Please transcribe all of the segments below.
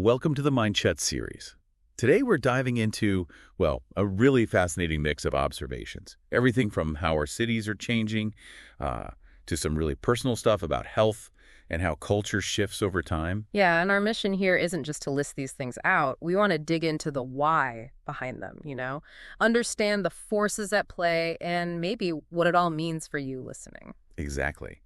Welcome to the Mind Chat series. Today we're diving into, well, a really fascinating mix of observations. Everything from how our cities are changing to some really personal stuff about health and how culture shifts over time. Yeah, and our mission here isn't just to list these things out. We want to dig into the why behind them, understand the forces at play and maybe what it all means for you listening. Exactly.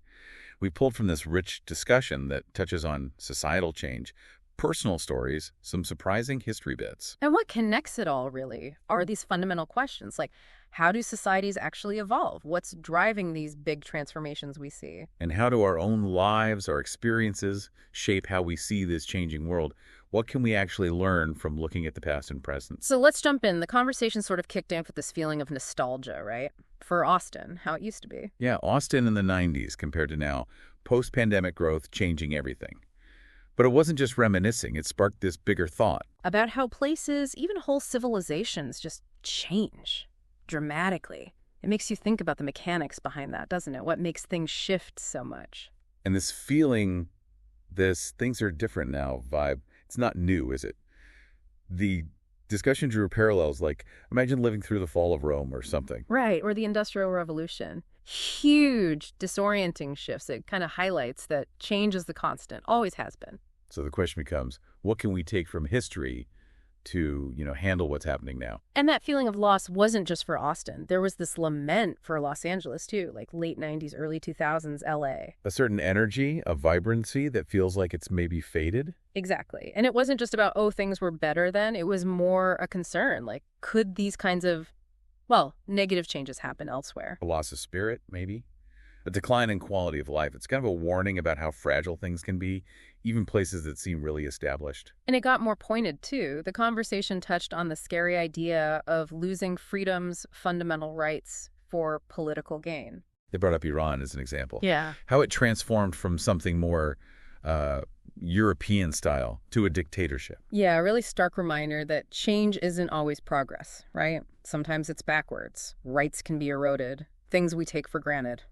We pulled from this rich discussion that touches on societal change, personal stories, some surprising history bits. And what connects it all, really, are these fundamental questions, like how do societies actually evolve? What's driving these big transformations we see? And how do our own lives, our experiences, shape how we see this changing world? What can we actually learn from looking at the past and present? So let's jump in. The conversation sort of kicked off with this feeling of nostalgia, right? For Austin, how it used to be. Yeah, Austin in the 90s compared to now, post-pandemic growth changing everything. But it wasn't just reminiscing, it sparked this bigger thought. About how places, even whole civilizations, just change dramatically. It makes you think about the mechanics behind that, doesn't it? What makes things shift so much? And this feeling, this things are different now vibe, it's not new, is it? The discussion drew parallels like, imagine living through the fall of Rome or something. Right, or the Industrial Revolution. Huge disorienting shifts. It kind of highlights that change is the constant, always has been. So the question becomes, what can we take from history to, handle what's happening now? And that feeling of loss wasn't just for Austin. There was this lament for Los Angeles, too, like late 90s, early 2000s LA. A certain energy, a vibrancy that feels like it's maybe faded? Exactly. And it wasn't just about, oh, things were better then. It was more a concern, like, could these kinds of, negative changes happen elsewhere? A loss of spirit, maybe? A decline in quality of life. It's kind of a warning about how fragile things can be, even places that seem really established. And it got more pointed, too. The conversation touched on the scary idea of losing freedom's fundamental rights for political gain. They brought up Iran as an example. Yeah. How it transformed from something more European style to a dictatorship. Yeah, a really stark reminder that change isn't always progress, right? Sometimes it's backwards. Rights can be eroded. Things we take for granted.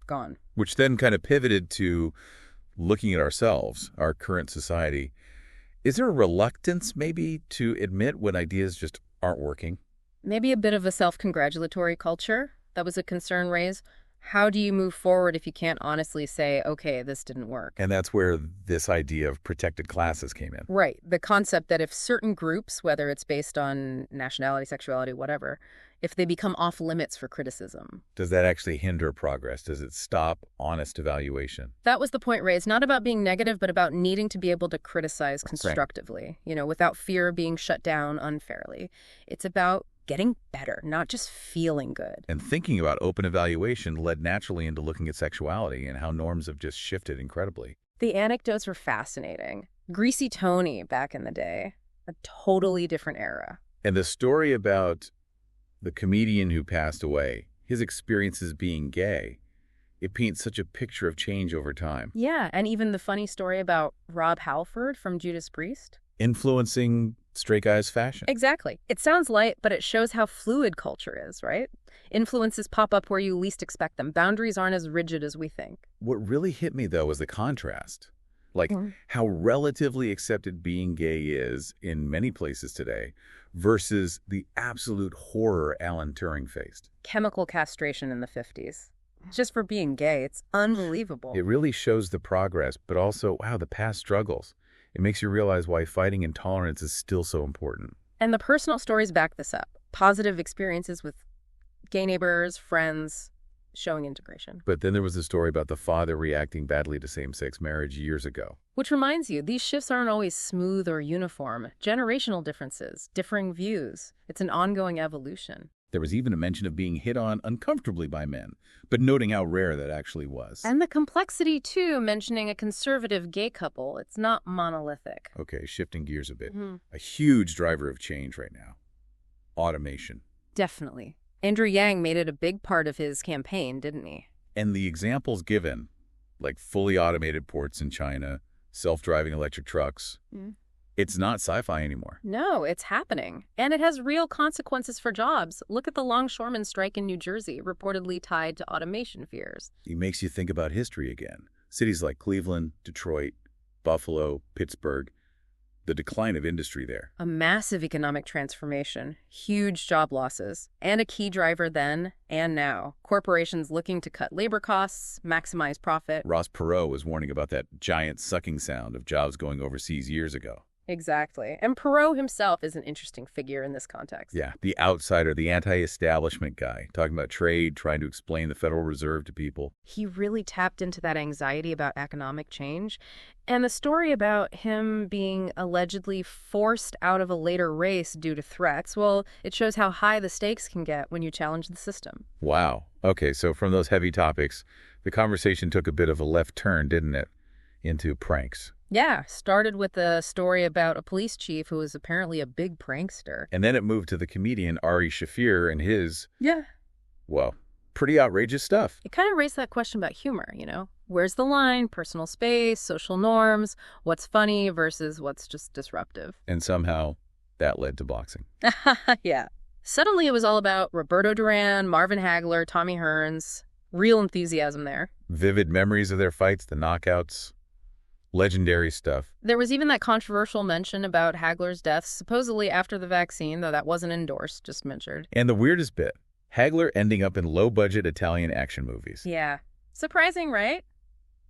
Gone. Which then kind of pivoted to looking at ourselves, our current society. Is there a reluctance maybe to admit when ideas just aren't working? Maybe a bit of a self-congratulatory culture. That was a concern raised. How do you move forward if you can't honestly say, okay, this didn't work? And that's where this idea of protected classes came in. Right. The concept that if certain groups, whether it's based on nationality, sexuality, whatever, if they become off limits for criticism. Does that actually hinder progress? Does it stop honest evaluation? That was the point raised, not about being negative, but about needing to be able to criticize constructively, without fear of being shut down unfairly. It's about getting better, not just feeling good. And thinking about open evaluation led naturally into looking at sexuality and how norms have just shifted incredibly. The anecdotes were fascinating. Greasy Tony back in the day, a totally different era. And the story about the comedian who passed away, his experiences being gay, it paints such a picture of change over time. Yeah, and even the funny story about Rob Halford from Judas Priest. Influencing straight guys' fashion. Exactly. It sounds light, but it shows how fluid culture is, right? Influences pop up where you least expect them. Boundaries aren't as rigid as we think. What really hit me, though, was the contrast. Like how relatively accepted being gay is in many places today versus the absolute horror Alan Turing faced. Chemical castration in the 50s. Just for being gay, it's unbelievable. It really shows the progress, but also, wow, the past struggles. It makes you realize why fighting intolerance is still so important. And the personal stories back this up. Positive experiences with gay neighbors, friends, showing integration. But then there was the story about the father reacting badly to same-sex marriage years ago. Which reminds you, these shifts aren't always smooth or uniform. Generational differences, differing views. It's an ongoing evolution. There was even a mention of being hit on uncomfortably by men, but noting how rare that actually was. And the complexity, too, mentioning a conservative gay couple. It's not monolithic. Okay, shifting gears a bit. A huge driver of change right now. Automation. Definitely. Andrew Yang made it a big part of his campaign, didn't he? And the examples given, like fully automated ports in China, self-driving electric trucks, it's not sci-fi anymore. No, it's happening. And it has real consequences for jobs. Look at the longshoremen strike in New Jersey, reportedly tied to automation fears. It makes you think about history again. Cities like Cleveland, Detroit, Buffalo, Pittsburgh, the decline of industry there. A massive economic transformation, huge job losses, and a key driver then and now. Corporations looking to cut labor costs, maximize profit. Ross Perot was warning about that giant sucking sound of jobs going overseas years ago. Exactly. And Perot himself is an interesting figure in this context. Yeah, the outsider, the anti-establishment guy, talking about trade, trying to explain the Federal Reserve to people. He really tapped into that anxiety about economic change. And the story about him being allegedly forced out of a later race due to threats, well, it shows how high the stakes can get when you challenge the system. Wow. Okay, so from those heavy topics, the conversation took a bit of a left turn, didn't it? Into pranks. Yeah, started with a story about a police chief who was apparently a big prankster. And then it moved to the comedian Ari Shaffir and his, Yeah. well, pretty outrageous stuff. It kind of raised that question about humor, Where's the line? Personal space, social norms, what's funny versus what's just disruptive. And somehow that led to boxing. Yeah. Suddenly it was all about Roberto Duran, Marvin Hagler, Tommy Hearns. Real enthusiasm there. Vivid memories of their fights, the knockouts. Legendary stuff. There was even that controversial mention about Hagler's death, supposedly after the vaccine, though that wasn't endorsed, just mentioned. And the weirdest bit, Hagler ending up in low-budget Italian action movies. Yeah. Surprising, right?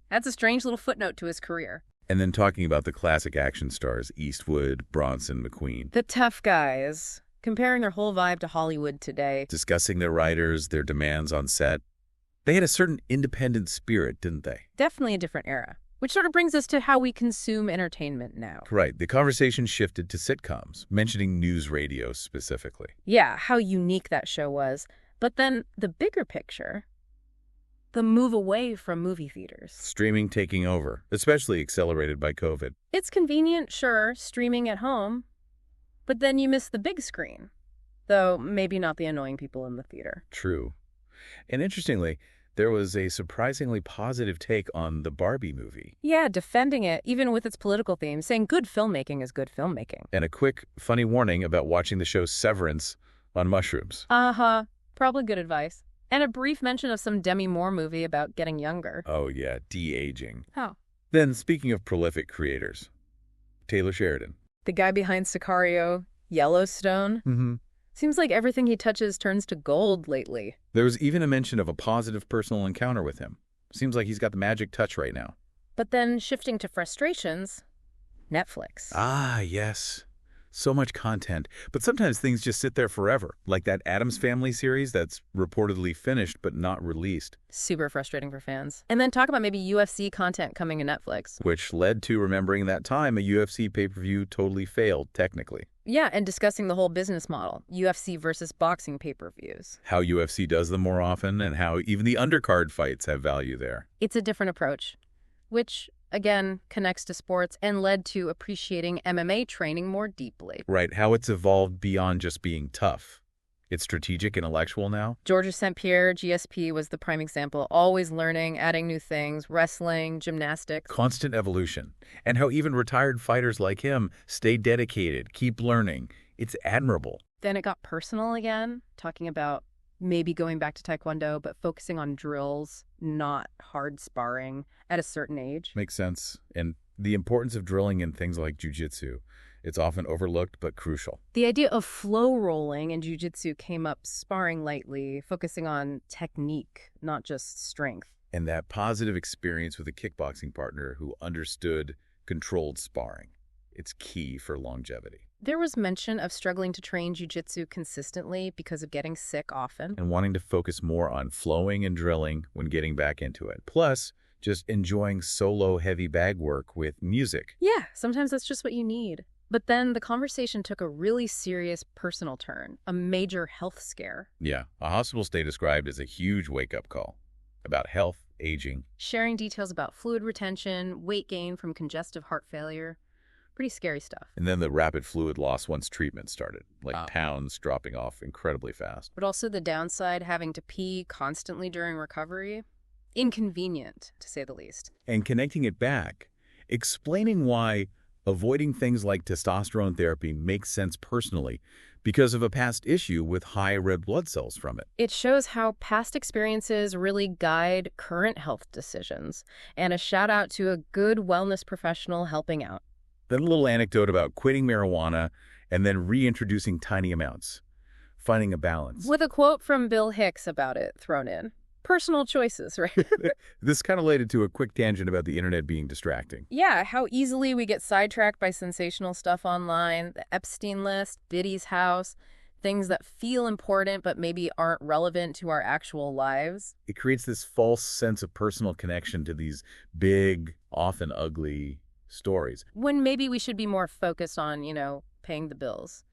That's a strange little footnote to his career. And then talking about the classic action stars, Eastwood, Bronson, McQueen. The tough guys, comparing their whole vibe to Hollywood today. Discussing their writers, their demands on set. They had a certain independent spirit, didn't they? Definitely a different era. Which sort of brings us to how we consume entertainment now. Right. The conversation shifted to sitcoms, mentioning news radio specifically. Yeah, how unique that show was. But then the bigger picture, the move away from movie theaters. Streaming taking over, especially accelerated by COVID. It's convenient, sure, streaming at home, but then you miss the big screen. Though maybe not the annoying people in the theater. True. And interestingly, there was a surprisingly positive take on the Barbie movie. Yeah, defending it, even with its political themes, saying good filmmaking is good filmmaking. And a quick, funny warning about watching the show Severance on mushrooms. Uh-huh. Probably good advice. And a brief mention of some Demi Moore movie about getting younger. Oh, yeah, de-aging. Oh. Then, speaking of prolific creators, Taylor Sheridan. The guy behind Sicario, Yellowstone. Mm-hmm. Seems like everything he touches turns to gold lately. There was even a mention of a positive personal encounter with him. Seems like he's got the magic touch right now. But then, shifting to frustrations, Netflix. Ah, yes. So much content. But sometimes things just sit there forever, like that Addams Family series that's reportedly finished but not released. Super frustrating for fans. And then talk about maybe UFC content coming to Netflix. Which led to remembering that time a UFC pay-per-view totally failed, technically. Yeah, and discussing the whole business model, UFC versus boxing pay-per-views. How UFC does them more often and how even the undercard fights have value there. It's a different approach, which, again, connects to sports and led to appreciating MMA training more deeply. Right, how it's evolved beyond just being tough. It's strategic, intellectual now. Georges St. Pierre, GSP, was the prime example. Always learning, adding new things, wrestling, gymnastics. Constant evolution. And how even retired fighters like him stay dedicated, keep learning. It's admirable. Then it got personal again, talking about maybe going back to Taekwondo, but focusing on drills, not hard sparring at a certain age. Makes sense. And the importance of drilling in things like jiu-jitsu. It's often overlooked, but crucial. The idea of flow rolling in jiu-jitsu came up sparring lightly, focusing on technique, not just strength. And that positive experience with a kickboxing partner who understood controlled sparring. It's key for longevity. There was mention of struggling to train jiu-jitsu consistently because of getting sick often. And wanting to focus more on flowing and drilling when getting back into it. Plus, just enjoying solo heavy bag work with music. Yeah, sometimes that's just what you need. But then the conversation took a really serious personal turn, a major health scare. Yeah, a hospital stay described as a huge wake-up call about health, aging. Sharing details about fluid retention, weight gain from congestive heart failure. Pretty scary stuff. And then the rapid fluid loss once treatment started, like pounds dropping off incredibly fast. But also the downside, having to pee constantly during recovery. Inconvenient, to say the least. And connecting it back, explaining why avoiding things like testosterone therapy makes sense personally because of a past issue with high red blood cells from it. It shows how past experiences really guide current health decisions, and a shout out to a good wellness professional helping out. Then a little anecdote about quitting marijuana and then reintroducing tiny amounts, finding a balance. With a quote from Bill Hicks about it thrown in. Personal choices, right? This kind of led into a quick tangent about the internet being distracting. Yeah, how easily we get sidetracked by sensational stuff online, the Epstein list, Diddy's house, things that feel important but maybe aren't relevant to our actual lives. It creates this false sense of personal connection to these big, often ugly stories. When maybe we should be more focused on, paying the bills.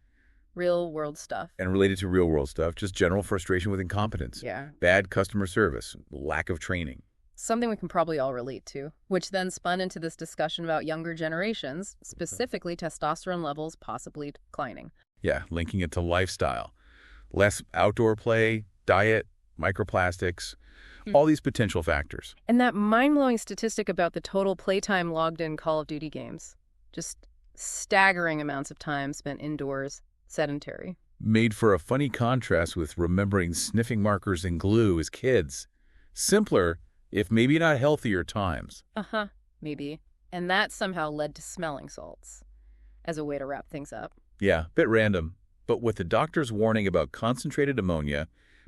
Real world stuff. And related to real world stuff, just general frustration with incompetence. Yeah. Bad customer service, lack of training. Something we can probably all relate to, which then spun into this discussion about younger generations, specifically testosterone levels possibly declining. Yeah, linking it to lifestyle. Less outdoor play, diet, microplastics, all these potential factors. And that mind-blowing statistic about the total playtime logged in Call of Duty games. Just staggering amounts of time spent indoors, sedentary. Made for a funny contrast with remembering sniffing markers and glue as kids. Simpler, if maybe not healthier times. Maybe. And that somehow led to smelling salts as a way to wrap things up. Yeah, bit random. But with the doctor's warning about concentrated ammonia,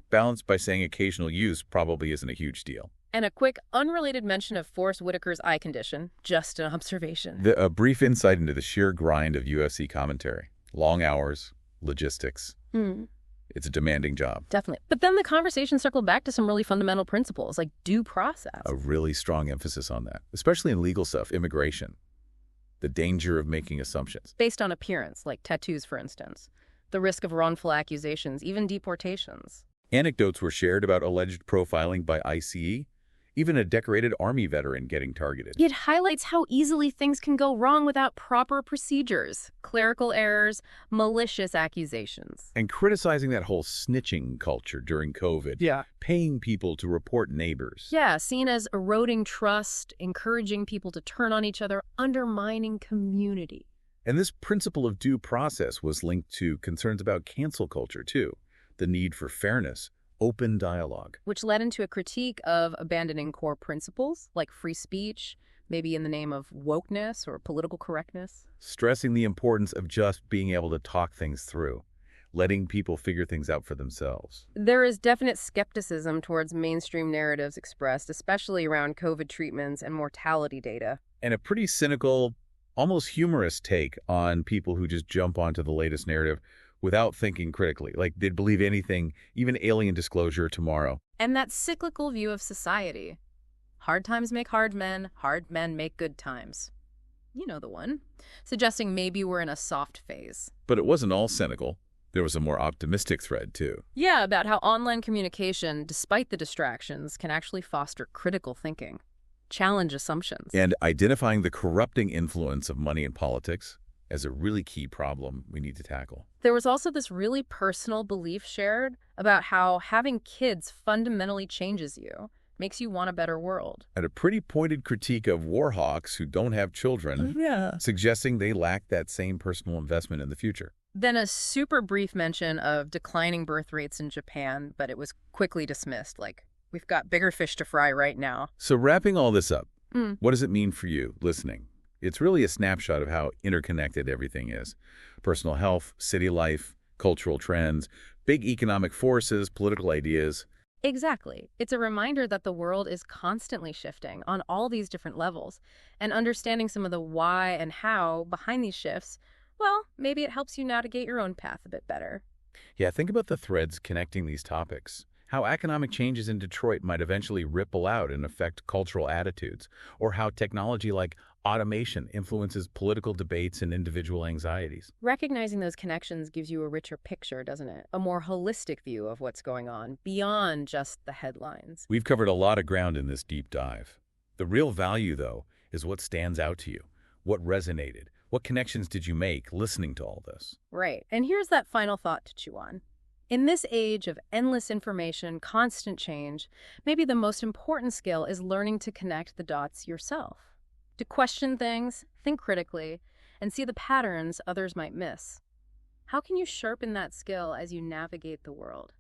balanced by saying occasional use probably isn't a huge deal. And a quick, unrelated mention of Forrest Whitaker's eye condition. Just an observation. A brief insight into the sheer grind of UFC commentary. Long hours, logistics. It's a demanding job. Definitely. But then the conversation circled back to some really fundamental principles, like due process. A really strong emphasis on that, especially in legal stuff, immigration. The danger of making assumptions. Based on appearance, like tattoos, for instance. The risk of wrongful accusations, even deportations. Anecdotes were shared about alleged profiling by ICE, even a decorated Army veteran getting targeted. It highlights how easily things can go wrong without proper procedures, clerical errors, malicious accusations. And criticizing that whole snitching culture during COVID. Yeah. Paying people to report neighbors. Yeah, seen as eroding trust, encouraging people to turn on each other, undermining community. And this principle of due process was linked to concerns about cancel culture, too. The need for fairness, open dialogue. Which led into a critique of abandoning core principles, like free speech, maybe in the name of wokeness or political correctness. Stressing the importance of just being able to talk things through, letting people figure things out for themselves. There is definite skepticism towards mainstream narratives expressed, especially around COVID treatments and mortality data. And a pretty cynical, almost humorous take on people who just jump onto the latest narrative without thinking critically, like they'd believe anything, even alien disclosure tomorrow. And that cyclical view of society. Hard times make hard men make good times. You know the one. Suggesting maybe we're in a soft phase. But it wasn't all cynical. There was a more optimistic thread, too. Yeah, about how online communication, despite the distractions, can actually foster critical thinking, challenge assumptions. And identifying the corrupting influence of money in politics as a really key problem we need to tackle. There was also this really personal belief shared about how having kids fundamentally changes you, makes you want a better world. And a pretty pointed critique of war hawks who don't have children, suggesting they lack that same personal investment in the future. Then a super brief mention of declining birth rates in Japan, but it was quickly dismissed, like, we've got bigger fish to fry right now. So wrapping all this up, what does it mean for you listening? It's really a snapshot of how interconnected everything is. Personal health, city life, cultural trends, big economic forces, political ideas. Exactly. It's a reminder that the world is constantly shifting on all these different levels, and understanding some of the why and how behind these shifts, well, maybe it helps you navigate your own path a bit better. Yeah, think about the threads connecting these topics. How economic changes in Detroit might eventually ripple out and affect cultural attitudes, or how technology like automation influences political debates and individual anxieties. Recognizing those connections gives you a richer picture, doesn't it? A more holistic view of what's going on, beyond just the headlines. We've covered a lot of ground in this deep dive. The real value, though, is what stands out to you, what resonated, what connections did you make listening to all this? Right. And here's that final thought to chew on. In this age of endless information, constant change, maybe the most important skill is learning to connect the dots yourself. To question things, think critically, and see the patterns others might miss. How can you sharpen that skill as you navigate the world?